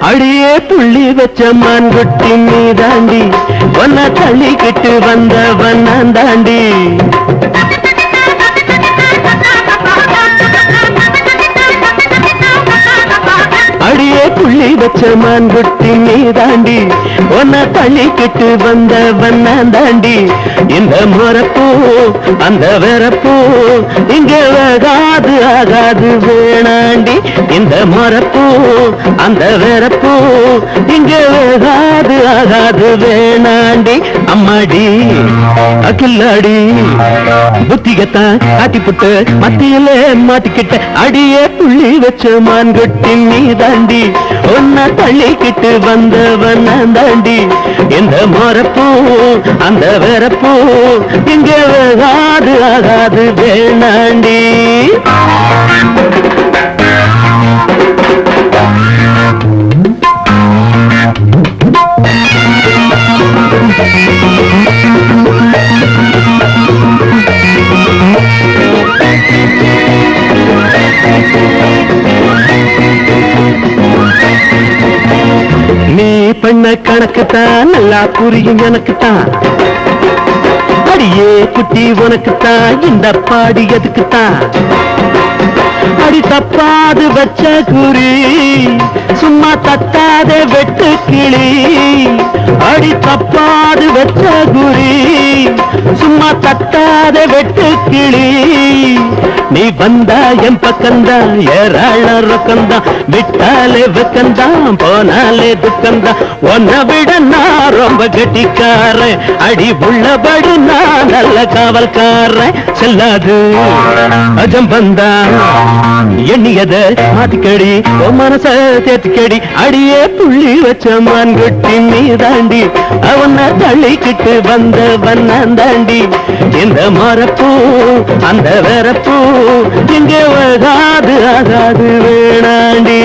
அடியே புள்ளி வச்ச மான்குட்டி நீ தாண்டி ஒன்ன தள்ளிக்கிட்டு வந்தவன் நான் தாண்டி. அடியே புள்ளி வச்ச மான்குட்டி நீ தாண்டி ஒன்ன தள்ளிக்கிட்டு வந்தவன் நான் தாண்டி. இந்த முறப்பூ அந்த வெறப்பூ இங்க வேகாது ஆகாது வேணாண்டி. இந்த முறப்பூ அந்த வெறப்பூ இங்க வேகாது ஆகாது வேணாண்டி. அம்மாடி அகில்லாடி புத்திகத்தான் காட்டிப்புட்டு மத்தியிலே மாட்டிக்கிட்ட. அடியே புள்ளி வச்ச மான்குட்டி நீ தாண்டி ஒன்ன தள்ளிக்கிட்டு வந்தவன் தாண்டி. இந்த முறப்பூ அந்த வெறப்பூ இங்க வேகாது ஆகாது வேணாண்டி. நீ பண்ண கணக்குத்தான் நல்லா புரியும் எனக்குத்தான். அடியே குட்டி உனக்குத்தான் இந்த பாடி எதுக்குத்தான். அடி தப்பாது வச்ச குறி சும்மா தட்டாத வெட்டு கிளி. அடி தப்பாது வச்ச குறி சும்மா தட்டாத வெட்டு கிளி. நீ வந்தா என் பக்கம்தான் ஏராள ரொக்கம்தான். விட்டாலே வெக்கம்தான் போனாலே துக்கம்தான். உன்னை விட நான் ரொம்ப கெட்டிக்காரன். அடி உள்ளபடி நான் நல்ல காவல்காரன். செல்லாது அஜம்பந்தா எண்ணியத மாத்திக்கடி உன் மனச தேத்திக்கடி. அடியே புள்ளி வச்ச மான்குட்டி நீ தாண்டி அவனை தள்ளிக்கிட்டு வந்தவன் நான் தாண்டி. இந்த மரப்பூ அந்த வெறப்பூ இங்க வேகாது ஆகாது வேணாண்டி.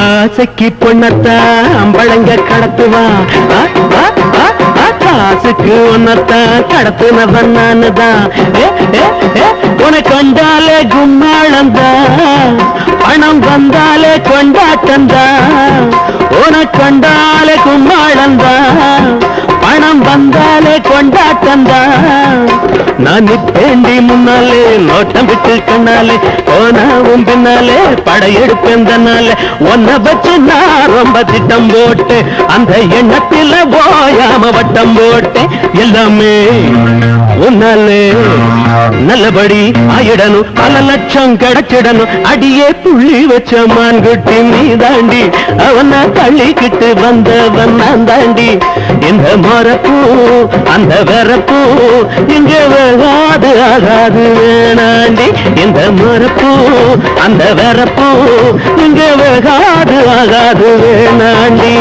ஆசைக்கு பொண்ணத்தான் அம்பளங்க கடத்துவான். காசுக்கு ஒன்னத்தான் கடத்துனவன் நானுதான். உனக்கு கண்டாலே கும்மாளந்தான் பணம் வந்தாலே கொண்டாட்டந்தான். உனக்கு கண்டாலே கும்மாளந்தான் பணம் வந்தாலே கொண்டாட்டந்தான். நான் நிப்பேண்டி முன்னாலே நோட்டம் விட்டு கண்ணாலே போனாவும் பின்னாலே படையெடுப்பேன் தன்னாலே. உன்னை வச்சு நான் ரொம்ப திட்டம் போட்டு அந்த எண்ணத்தில போயாம வட்டம் போட்டேன். எல்லாமே உன்னாலே நல்லபடி ஆயிடணும் பல லட்சம் கிடைச்சிடணும். அடியே புள்ளி வச்ச மான்குட்டி நீ தாண்டி அவனை தள்ளிக்கிட்டு வந்தவன் நான் தாண்டி. இந்த மரப்பூ அந்த வெறப்பூ இங்க வேகாது ஆகாது வேணாண்டி. இந்த மரப்பூ அந்த வெறப்பூ இங்க வேகாது ஆகாது வேணாண்டி.